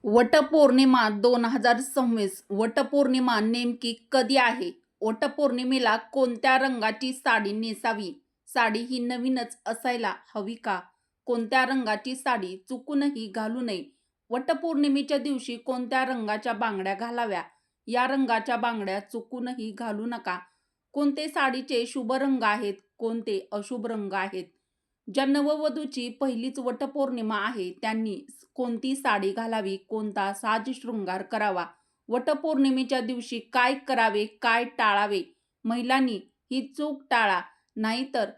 वटपौर्णिमा 2026 वटपौर्णिमा नेमकी कधी आहे? वटपौर्णिमेला कोणत्या रंगाची साडी नेसावी? साडी ही नवीनच असायला हवी का? कोणत्या रंगाची साडी चुकूनही घालू नये? वटपौर्णिमेच्या दिवशी कोणत्या रंगाच्या बांगड्या घालाव्या? या रंगाच्या बांगड्या चुकूनही घालू नका. कोणते साडीचे शुभ रंग आहेत? कोणते अशुभ रंग आहेत? ज्या नववधूची पहिलीच वटपौर्णिमा आहे त्यांनी कोणती साडी घालावी, कोणता साज-शृंगार करावा, वटपौर्णिमेच्या दिवशी काय करावे, काय टाळावे? महिलांनी ही चूक टाळा, नाहीतर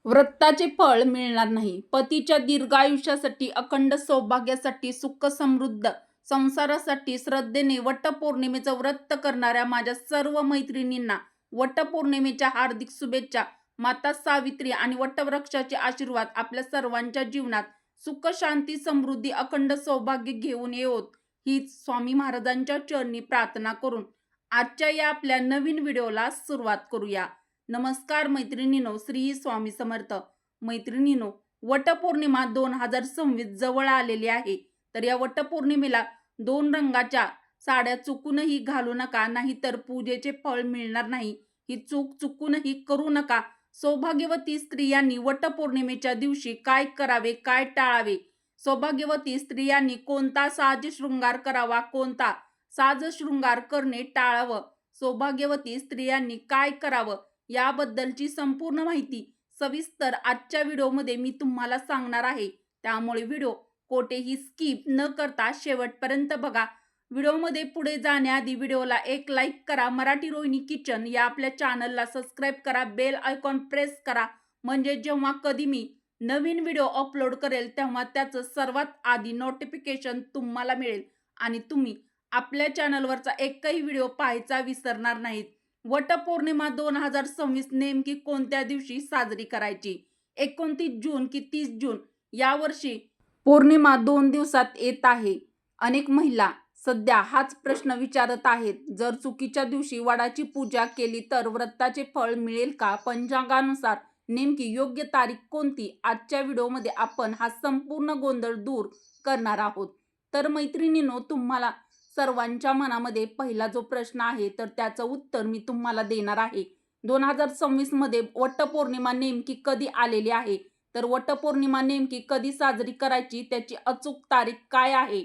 व्रताचे फळ मिळणार नाही. पतीच्या दीर्घायुष्यासाठी, अखंड सौभाग्यासाठी, सुख समृद्ध संसारासाठी श्रद्धेने वटपौर्णिमेचं व्रत करणाऱ्या माझ्या सर्व मैत्रिणींना वटपौर्णिमेच्या हार्दिक शुभेच्छा. माता सावित्री आणि वटवृक्षाचे आशीर्वाद आपल्या सर्वांच्या जीवनात सुख, शांती, समृद्धी, अखंड सौभाग्य घेऊन येवोत हीच स्वामी महाराजांच्या चरणी प्रार्थना करून आजच्या या आपल्या नवीन व्हिडिओला सुरुवात करूया. नमस्कार मैत्रिणींनो, श्री स्वामी समर्थ. मैत्रिणींनो, वटपौर्णिमा 2026 जवळ आलेली आहे. तर या वटपौर्णिमेला 2 रंगाच्या साड्या चुकूनही घालू नका, नाहीतर पूजेचे फळ मिळणार नाही. ही चूक चुकूनही करू नका. सौभाग्यवती स्त्रियांनी वटपौर्णिमेच्या दिवशी काय करावे, काय टाळावे? सौभाग्यवती स्त्रियांनी कोणता साज-शृंगार करावा, कोणता साज-शृंगार करणे टाळावं? सौभाग्यवती स्त्रियांनी काय करावं याबद्दलची संपूर्ण माहिती सविस्तर आजच्या व्हिडिओमध्ये मी तुम्हाला सांगणार आहे. त्यामुळे व्हिडिओ कोठेही स्किप न करता शेवटपर्यंत बघा. व्हिडिओमध्ये पुढे जाण्याआधी व्हिडिओला एक लाईक करा. मराठी रोहिणी किचन या आपल्या चॅनलला सबस्क्राईब करा. बेल आयकॉन प्रेस करा, म्हणजे जेव्हा कधी मी नवीन व्हिडिओ अपलोड करेल तेव्हा त्याचं सर्वात आधी नोटिफिकेशन तुम्हाला मिळेल आणि तुम्ही आपल्या चॅनलवरचा एकही व्हिडिओ पाहायचा विसरणार नाहीत. वटपौर्णिमा 2026 नेमकी कोणत्या दिवशी साजरी करायची? 29 जून की 30 जून? यावर्षी पौर्णिमा 2 दिवसात येत आहे. अनेक महिला सध्या हाच प्रश्न विचारत आहेत. जर चुकीच्या दिवशी वडाची पूजा केली तर व्रताचे फळ मिळेल का? पंचांगानुसार नेमकी योग्य तारीख कोणती? आजच्या व्हिडिओमध्ये आपण हा संपूर्ण गोंधळ दूर करणार आहोत. तर मैत्रिणींनो, तुम्हाला सर्वांच्या मनामध्ये पहिला जो प्रश्न आहे तर त्याचं उत्तर मी तुम्हाला देणार आहे. 2026 मध्ये वटपौर्णिमा नेमकी कधी आलेली आहे? तर वटपौर्णिमा नेमकी कधी साजरी करायची, त्याची अचूक तारीख काय आहे?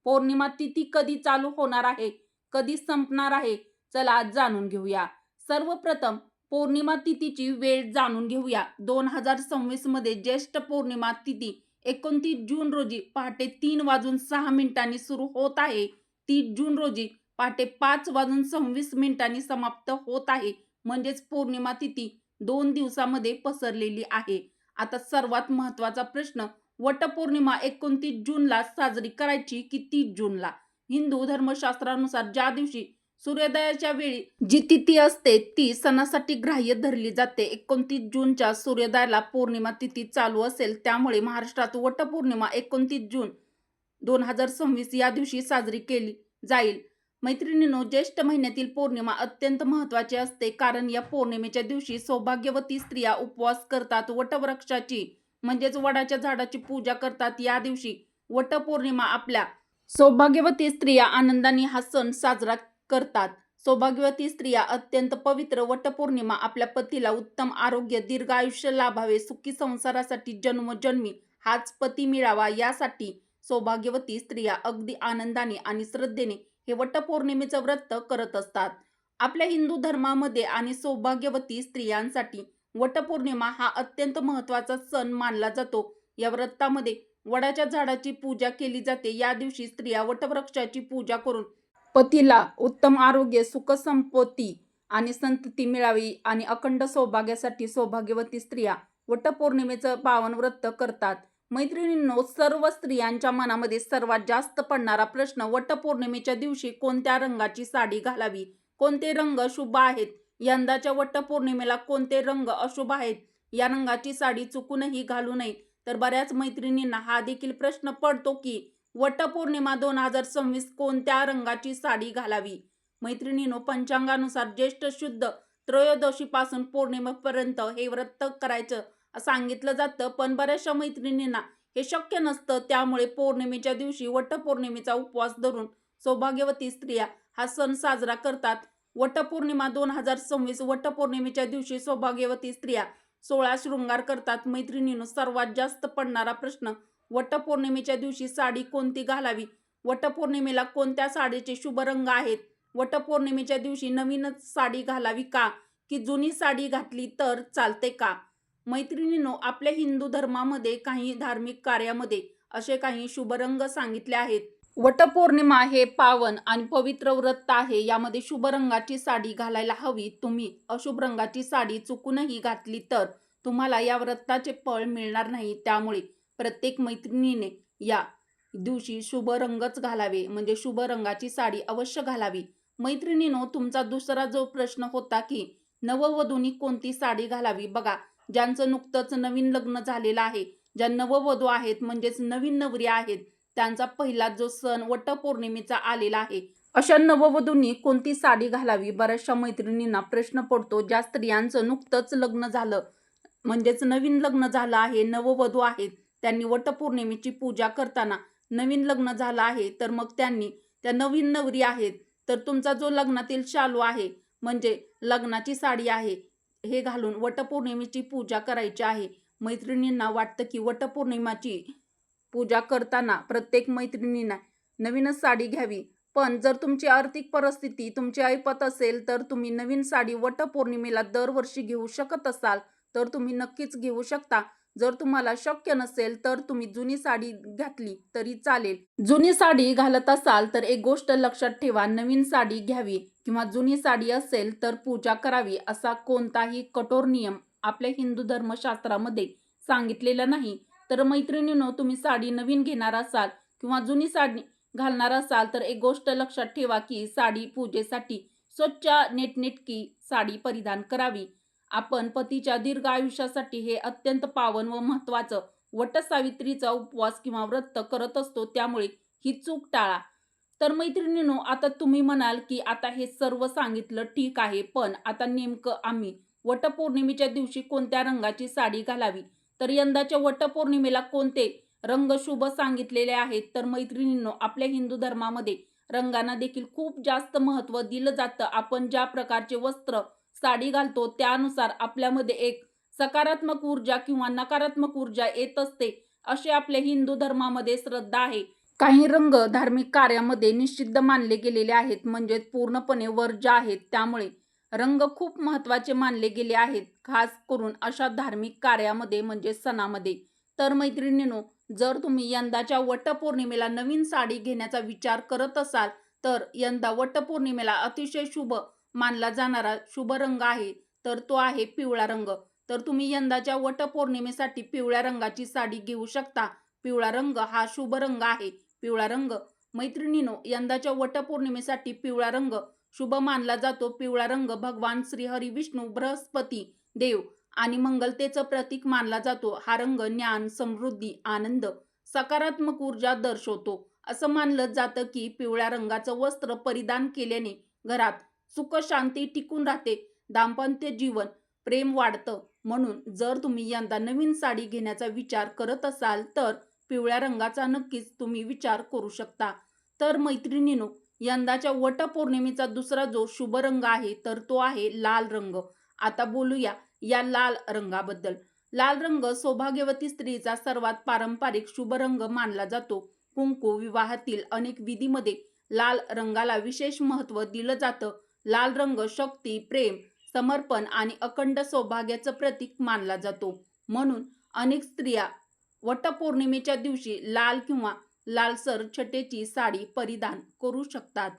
पौर्णिमा तिथी कधी चालू होणार आहे, कधी संपणार आहे? चला आज जाणून घेऊया. सर्वप्रथम पौर्णिमा तिथीची वेळ जाणून घेऊया. 2026 मध्ये ज्येष्ठ पौर्णिमा तिथी 29 जून रोजी पहाटे 3:06 सुरू होत आहे. 30 जून रोजी पहाटे 5:26 समाप्त होत आहे. म्हणजेच पौर्णिमा तिथी 2 दिवसामध्ये पसरलेली आहे. आता सर्वात महत्त्वाचा प्रश्न, वटपौर्णिमा 29 जूनला साजरी करायची की 30 जूनला? हिंदू धर्मशास्त्रानुसार ज्या दिवशी सूर्योदयाच्या वेळी जी तिथी असते ती सणासाठी ग्राह्य धरली जाते. 29 जूनच्या सूर्योदयाला पौर्णिमा तिथी चालू असेल, त्यामुळे महाराष्ट्रात वटपौर्णिमा 29 जून 2026 या दिवशी साजरी केली जाईल. मैत्रिणींनो, ज्येष्ठ महिन्यातील पौर्णिमा अत्यंत महत्त्वाची असते, कारण या पौर्णिमेच्या दिवशी सौभाग्यवती स्त्रिया उपवास करतात, वटवृक्षाची म्हणजेच वडाच्या झाडाची पूजा करतात. या दिवशी वटपौर्णिमा आपल्या सौभाग्यवती स्त्रिया आनंदाने हा सण साजरा करतात. सौभाग्यवती स्त्रिया अत्यंत पवित्र वटपौर्णिमा आपल्या पतीला उत्तम आरोग्य, दीर्घ आयुष्य लाभावे, सुखी संसारासाठी जन्मोजन्मी हाच पती मिळावा यासाठी सौभाग्यवती स्त्रिया अगदी आनंदाने आणि श्रद्धेने हे वटपौर्णिमेचं व्रत करत असतात. आपल्या हिंदू धर्मामध्ये आणि सौभाग्यवती स्त्रियांसाठी वटपौर्णिमा हा अत्यंत महत्त्वाचा सण मानला जातो. या व्रतामध्ये वडाच्या झाडाची पूजा केली जाते. या दिवशी स्त्रिया वटवृक्षाची पूजा करून पतीला उत्तम आरोग्य, सुख संपत्ती आणि संतती मिळावी आणि अखंड सौभाग्यासाठी सौभाग्यवती स्त्रिया वटपौर्णिमेचं पावन व्रत करतात. मैत्रिणींनो, सर्व स्त्रियांच्या मनामध्ये सर्वात जास्त पडणारा प्रश्न, वटपौर्णिमेच्या दिवशी कोणत्या रंगाची साडी घालावी? कोणते रंग शुभ आहेत? यंदाच्या वटपौर्णिमेला कोणते रंग अशुभ आहेत? या रंगाची साडी चुकूनही घालू नये. तर बऱ्याच मैत्रिणींना हा देखील प्रश्न पडतो की वटपौर्णिमा 2026 कोणत्या रंगाची साडी घालावी? मैत्रिणींनो, पंचांगानुसार ज्येष्ठ शुद्ध त्रयोदशीपासून पौर्णिमेपर्यंत हे व्रत करायचं सांगितलं जातं, पण बऱ्याचशा मैत्रिणींना हे शक्य नसतं. त्यामुळे पौर्णिमेच्या दिवशी वटपौर्णिमेचा उपवास धरून सौभाग्यवती स्त्रिया हा सण साजरा करतात. वटपौर्णिमा 2026 वटपौर्णिमेच्या दिवशी सौभाग्यवती स्त्रिया 16 शृंगार करतात. मैत्रिणींनो, सर्वात जास्त पडणारा प्रश्न, वटपौर्णिमेच्या दिवशी साडी कोणती घालावी? वटपौर्णिमेला कोणत्या साडीचे शुभ रंग आहेत? वटपौर्णिमेच्या दिवशी नवीनच साडी घालावी का, की जुनी साडी घातली तर चालते का? मैत्रिणींनो, आपल्या हिंदू धर्मामध्ये काही धार्मिक कार्यामध्ये असे काही शुभ रंग सांगितले आहेत. वटपौर्णिमा हे पावन आणि पवित्र व्रत आहे. यामध्ये शुभ रंगाची साडी घालायला हवी. तुम्ही अशुभ रंगाची साडी चुकूनही घातली तर तुम्हाला या व्रताचे फळ मिळणार नाही. त्यामुळे प्रत्येक मैत्रिणीने या दिवशी शुभ रंगच घालावे, म्हणजे शुभ रंगाची साडी अवश्य घालावी. मैत्रिणींनो, तुमचा दुसरा जो प्रश्न होता की नववधूंनी कोणती साडी घालावी. बघा, ज्यांचं नुकतंच नवीन लग्न झालेलं आहे, ज्या नववधू आहेत म्हणजेच नवीन नवरी आहेत, त्यांचा पहिला जो सण वटपौर्णिमेचा आलेला आहे, अशा नववधूंनी कोणती साडी घालावी? बऱ्याचशा मैत्रिणींना प्रश्न पडतो. ज्या स्त्रियांचं नुकतंच लग्न झालं, म्हणजेच नवीन लग्न झालं आहे, नववधू आहेत, त्यांनी वटपौर्णिमेची पूजा करताना नवीन लग्न झालं आहे, तर मग त्यांनी, त्या नवीन नवरी आहेत, तर तुमचा जो लग्नातील शालू आहे, म्हणजे लग्नाची साडी आहे, हे घालून वटपौर्णिमेची पूजा करायची आहे. मैत्रिणींना वाटतं की वटपौर्णिमाची पूजा करताना प्रत्येक मैत्रिणींना नवीनच साडी घ्यावी. पण जर तुमची आर्थिक परिस्थिती तुमची ऐपत असेल, तर तुम्ही नवीन साडी वटपौर्णिमेला दरवर्षी घेऊ शकत असाल तर तुम्ही नक्कीच घेऊ शकता. जर तुम्हाला शक्य नसेल तर तुम्ही जुनी साडी घातली तरी चालेल. जुनी साडी घालत असाल तर एक गोष्ट लक्षात ठेवा, नवीन साडी घ्यावी किंवा जुनी साडी असेल तर पूजा करावी असा कोणताही कठोर नियम आपल्या हिंदू धर्मशास्त्रामध्ये सांगितलेला नाही. तर मैत्रिणींनो, तुम्ही साडी नवीन घेणार असाल किंवा जुनी साडी घालणार असाल तर एक गोष्ट लक्षात ठेवा की साडी पूजेसाठी स्वच्छ नेटनेटकी साडी परिधान करावी. आपण पतीच्या दीर्घ आयुष्यासाठी हे अत्यंत पावन व महत्त्वाचं वटसावित्रीचा उपवास किंवा व्रत करत असतो. त्यामुळे ही चूक टाळा. तर मैत्रिणींनो, आता तुम्ही म्हणाल की आता हे सर्व सांगितलं ठीक आहे, पण आता नेमकं आम्ही वटपौर्णिमेच्या दिवशी कोणत्या रंगाची साडी घालावी? तर यंदाच्या वटपौर्णिमेला कोणते रंग शुभ सांगितलेले आहेत? तर मैत्रिणींनो, आपल्या हिंदू धर्मामध्ये रंगांना देखील खूप जास्त महत्त्व दिलं जातं. आपण ज्या प्रकारचे वस्त्र, साडी घालतो त्यानुसार आपल्यामध्ये एक सकारात्मक ऊर्जा किंवा नकारात्मक ऊर्जा येत असते, असे आपल्या हिंदू धर्मामध्ये श्रद्धा आहे. काही रंग धार्मिक कार्यामध्ये निषिद्ध मानले गेलेले आहेत, म्हणजे पूर्णपणे वर्ज्य आहेत. त्यामुळे रंग खूप महत्त्वाचे मानले गेले आहेत, खास करून अशा धार्मिक कार्यामध्ये म्हणजे सणामध्ये. तर मैत्रिणींनो, जर तुम्ही यंदाच्या वटपौर्णिमेला नवीन साडी घेण्याचा विचार करत असाल तर यंदा वटपौर्णिमेला अतिशय शुभ मानला जाणारा शुभ रंग आहे, तर तो आहे पिवळा रंग. तर तुम्ही यंदाच्या वटपौर्णिमेसाठी पिवळ्या रंगाची साडी घेऊ शकता. पिवळा रंग हा शुभ रंग आहे. पिवळा रंग, मैत्रिणींनो, यंदाच्या वटपौर्णिमेसाठी पिवळा रंग शुभ मानला जातो. पिवळा रंग भगवान श्री हरी विष्णू, बृहस्पती देव आणि मंगलतेचं प्रतीक मानला जातो. हा रंग ज्ञान, समृद्धी, आनंद, सकारात्मक ऊर्जा दर्शवतो. असं मानलं जातं की पिवळ्या रंगाचं वस्त्र परिधान केल्याने घरात सुख शांती टिकून राहते, दाम्पत्य जीवन, प्रेम वाढतं. म्हणून जर तुम्ही यंदा नवीन साडी घेण्याचा विचार करत असाल तर पिवळ्या रंगाचा नक्कीच तुम्ही विचार करू शकता. तर मैत्रिणींनो, यंदाच्या वटपौर्णिमेचा दुसरा जो शुभ रंग आहे तर तो आहे लाल रंग. आता बोलूया या लाल रंगाबद्दल. लाल रंग सौभाग्यवती स्त्रीचा सर्वात पारंपरिक शुभ रंग मानला जातो. कुंकू, विवाहातील अनेक विधीमध्ये लाल रंगाला विशेष महत्त्व दिलं जातं. लाल रंग शक्ती, प्रेम, समर्पण आणि अखंड सौभाग्याचं प्रतीक मानला जातो. म्हणून अनेक स्त्रिया वटपौर्णिमेच्या दिवशी लाल किंवा लालसर छटेची साडी परिधान करू शकतात.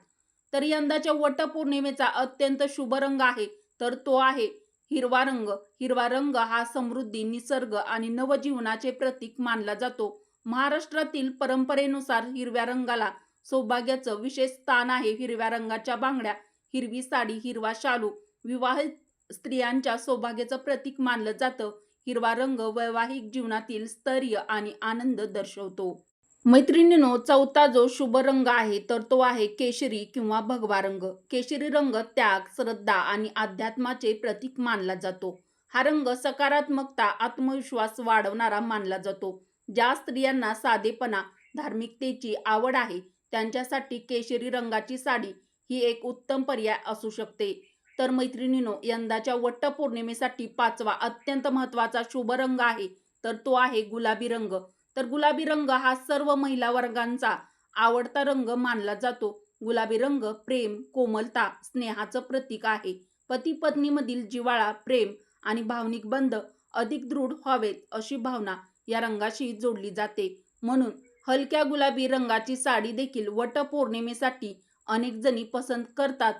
तर यंदाच्या वटपौर्णिमेचा अत्यंत शुभ रंग आहे तर तो आहे हिरवा रंग. हिरवा रंग हा समृद्धी, निसर्ग आणि नवजीवनाचे प्रतीक मानला जातो. महाराष्ट्रातील परंपरेनुसार हिरव्या रंगाला सौभाग्याचं विशेष स्थान आहे. हिरव्या रंगाच्या बांगड्या, हिरवी साडी, हिरवा शालू विवाहित स्त्रियांच्या सौभाग्याचं प्रतीक मानलं जातं. हिरवा रंग वैवाहिक जीवनातील स्थैर्य आणि आनंद दर्शवतो. मैत्रिणींनो, चौथा जो शुभ रंग आहे तर तो आहे केशरी किंवा भगवा रंग. केशरी रंग त्याग, श्रद्धा आणि अध्यात्माचे प्रतीक मानला जातो. हा रंग सकारात्मकता, आत्मविश्वास वाढवणारा मानला जातो. ज्या स्त्रियांना साधेपणा, धार्मिकतेची आवड आहे त्यांच्यासाठी केशरी रंगाची साडी ही एक उत्तम पर्याय असू शकते. तर मैत्रिणींनो, यंदाच्या वटपौर्णिमेसाठी 5वा अत्यंत महत्त्वाचा शुभ रंग आहे, तर तो आहे गुलाबी रंग. तर गुलाबी रंग हा सर्व महिला वर्गांचा आवडता रंग मानला जातो. गुलाबी रंग प्रेम, कोमलता, स्नेहाचं प्रतीक आहे. पती-पत्नीमधील जिव्हाळा, प्रेम आणि भावनिक बंध अधिक दृढ व्हावेत अशी भावना या रंगाशी जोडली जाते. म्हणून हलक्या गुलाबी रंगाची साडी देखील वटपौर्णिमेसाठी अनेक जणी पसंत करतात.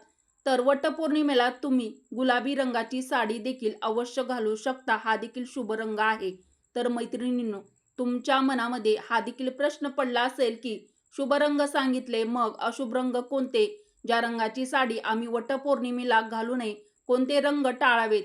तर वटपौर्णिमेला तुम्ही गुलाबी रंगाची साडी देखील अवश्य घालू शकता. हा देखील शुभ रंग आहे. तर मैत्रिणींनो, तुमच्या मनामध्ये हा देखील प्रश्न पडला असेल की शुभ रंग सांगितले, मग अशुभ रंग कोणते? ज्या रंगाची साडी आम्ही वटपौर्णिमेला घालू नये, कोणते रंग टाळावेत?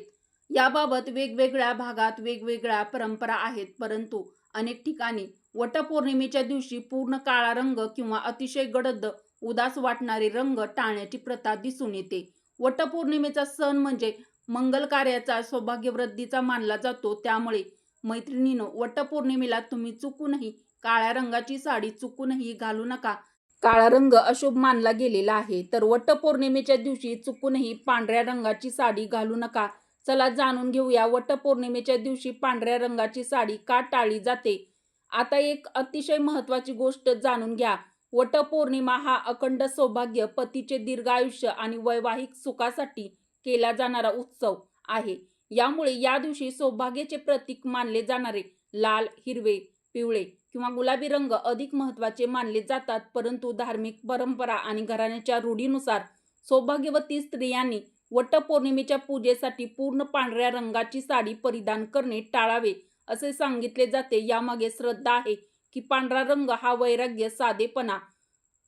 याबाबत वेगवेगळ्या भागात वेगवेगळ्या परंपरा आहेत, परंतु अनेक ठिकाणी वटपौर्णिमेच्या दिवशी पूर्ण काळा रंग किंवा अतिशय गडद उदास वाटणारे रंग टाळण्याची प्रथा दिसून येते. वटपौर्णिमेचा सण म्हणजे मंगल कार्याचा, सौभाग्यवृद्धीचा मानला जातो. त्यामुळे मैत्रिणींनो, वटपौर्णिमेला तुम्ही चुकूनही काळ्या रंगाची साडी चुकूनही घालू नका. काळा रंग अशुभ मानला गेलेला आहे. तर वटपौर्णिमेच्या दिवशी चुकूनही पांढऱ्या रंगाची साडी घालू नका. चला जाणून घेऊया वटपौर्णिमेच्या दिवशी पांढऱ्या रंगाची साडी का टाळली जाते. आता एक अतिशय महत्त्वाची गोष्ट जाणून घ्या. वटपौर्णिमा हा अखंड सौभाग्य, पतीचे दीर्घायुष्य आणि वैवाहिक सुखासाठी केला जाणारा उत्सव आहे. यामुळे या दिवशी सौभाग्याचे प्रतीक मानले जाणारे लाल, हिरवे, पिवळे किंवा गुलाबी रंग अधिक महत्त्वाचे मानले जातात. परंतु धार्मिक परंपरा आणि घराण्याच्या रूढीनुसार सौभाग्यवती स्त्रियांनी वटपौर्णिमेच्या पूजेसाठी पूर्ण पांढऱ्या रंगाची साडी परिधान करणे टाळावे असे सांगितले जाते. यामागे श्रद्धा आहे की पांढरा रंग हा वैराग्य, साधेपणा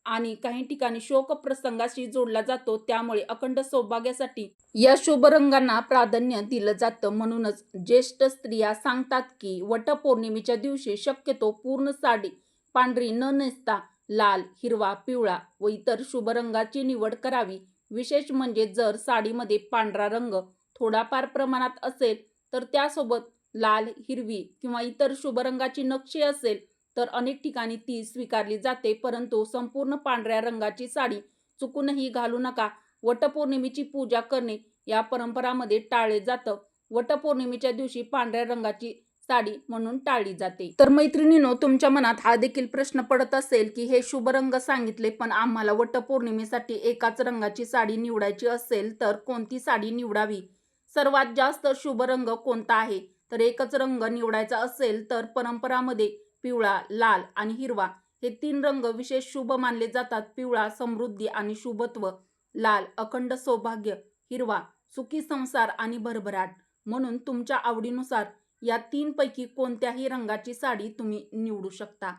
आणि काही ठिकाणी शोक प्रसंगाशी जोडला जातो. त्यामुळे अखंड सौभाग्यासाठी या शुभ रंगांना प्राधान्य दिलं जातं. म्हणूनच ज्येष्ठ स्त्रिया सांगतात की वटपौर्णिमेच्या दिवशी शक्यतो पूर्ण साडी पांढरी न नेसता लाल, हिरवा, पिवळा व इतर शुभ रंगाची निवड करावी. विशेष म्हणजे जर साडीमध्ये पांढरा रंग थोडाफार प्रमाणात असेल तर त्यासोबत लाल, हिरवी किंवा इतर शुभ रंगाची नक्षी असेल तर अनेक ठिकाणी ती स्वीकारली जाते. परंतु संपूर्ण पांढऱ्या रंगाची साडी चुकूनही घालू नका. वटपौर्णिमेची पूजा करणे या परंपरामध्ये टाळले जातं. वटपौर्णिमेच्या दिवशी पांढऱ्या रंगाची साडी म्हणून टाळली जाते. तर मैत्रिणींनो, तुमच्या मनात हा देखील प्रश्न पडत असेल की हे शुभ रंग सांगितले, पण आम्हाला वटपौर्णिमेसाठी एकाच रंगाची साडी निवडायची असेल तर कोणती साडी निवडावी? सर्वात जास्त शुभ रंग कोणता आहे? तर एकच रंग निवडायचा असेल तर परंपरामध्ये पिवळा, लाल आणि हिरवा हे 3 रंग विशेष शुभ मानले जातात. पिवळा समृद्धी आणि शुभत्व, लाल अखंड सौभाग्य, हिरवा सुखी संसार आणि भरभराट. म्हणून तुमच्या आवडीनुसार या 3 पैकी कोणत्याही रंगाची साडी तुम्ही निवडू शकता.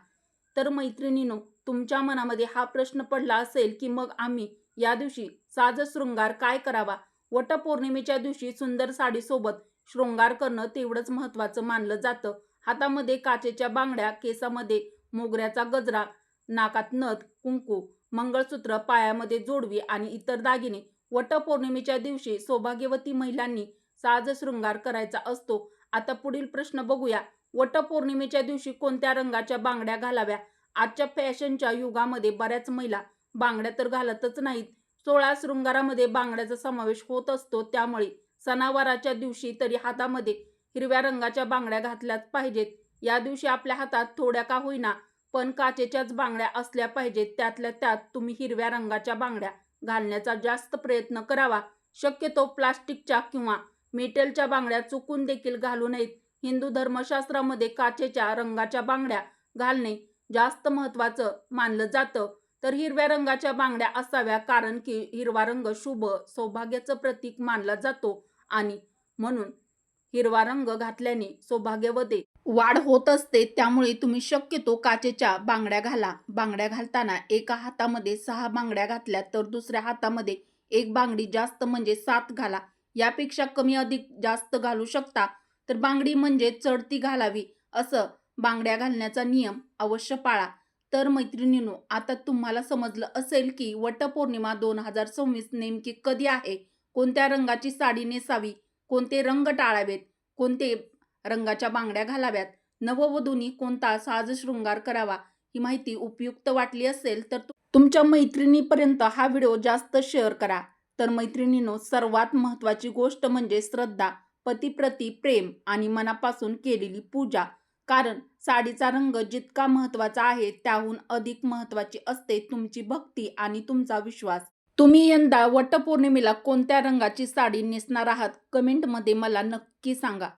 तर मैत्रिणींनो, तुमच्या मनामध्ये हा प्रश्न पडला असेल की मग आम्ही या दिवशी साजशृंगार काय करावा? वटपौर्णिमेच्या दिवशी सुंदर साडीसोबत शृंगार करणं तेवढंच महत्त्वाचं मानलं जातं. हातामध्ये काचेच्या बांगड्या, केसामध्ये मोगऱ्याचा गजरा, नाकात नथ, कुंकू, मंगळसूत्र, पायामध्ये जोडवी आणि इतर दागिने वटपौर्णिमेच्या दिवशी सौभाग्यवती महिलांनी साजशृंगार करायचा असतो. आता पुढील प्रश्न बघूया. वटपौर्णिमेच्या दिवशी कोणत्या रंगाच्या बांगड्या घालाव्या? आजच्या फॅशनच्या युगामध्ये बऱ्याच महिला बांगड्या तर घालतच नाहीत. 16 शृंगारामध्ये बांगड्याचा समावेश होत असतो. त्यामुळे सणावाराच्या दिवशी तरी हातामध्ये हिरव्या रंगाच्या बांगड्या घातल्याच पाहिजेत. या दिवशी आपल्या हातात थोड्या का होईना पण काचेच्याच बांगड्या असल्या पाहिजेत. त्यातल्या त्यात तुम्ही हिरव्या रंगाच्या बांगड्या घालण्याचा जास्त प्रयत्न करावा. शक्यतो प्लास्टिकच्या किंवा मेटलच्या बांगड्या चुकून देखील घालू नयेत. हिंदू धर्मशास्त्रामध्ये काचेच्या रंगाच्या बांगड्या घालणे जास्त महत्त्वाचं मानलं जातं. तर हिरव्या रंगाच्या बांगड्या असाव्या, कारण की हिरवा रंग शुभ, सौभाग्याचं प्रतीक मानला जातो आणि म्हणून हिरवा रंग घातल्याने सौभाग्यामध्ये वाढ होत असते. त्यामुळे तुम्ही शक्यतो काचेच्या बांगड्या घाला. बांगड्या घालताना एका हातामध्ये 6 बांगड्या घातल्या तर दुसऱ्या हातामध्ये 1 बांगडी जास्त म्हणजे 7 घाला. यापेक्षा कमी अधिक जास्त घालू शकता. तर बांगडी म्हणजे चढती घालावी, असं बांगड्या घालण्याचा नियम अवश्य पाळा. तर मैत्रिणींनो, आता तुम्हाला समजलं असेल की वटपौर्णिमा 2026 नेमकी कधी आहे, कोणत्या रंगाची साडी नेसावी, कोणते रंग टाळावेत, कोणते रंगाच्या बांगड्या घालाव्यात. नववधूंनी कोणता साजशृंगार करावा ही माहिती उपयुक्त वाटली असेल तर तुमच्या मैत्रिणीपर्यंत हा व्हिडिओ जास्त शेअर करा. तर मैत्रिणींनो, सर्वात महत्त्वाची गोष्ट म्हणजे श्रद्धा, पतीप्रती प्रेम आणि मनापासून केलेली पूजा. कारण साडीचा रंग जितका महत्त्वाचा आहे त्याहून अधिक महत्त्वाची असते तुमची भक्ती आणि तुमचा विश्वास. तुम्ही यंदा वटपौर्णिमेला कोणत्या रंगाची साडी नेसणार आहात कमेंटमध्ये मला नक्की सांगा.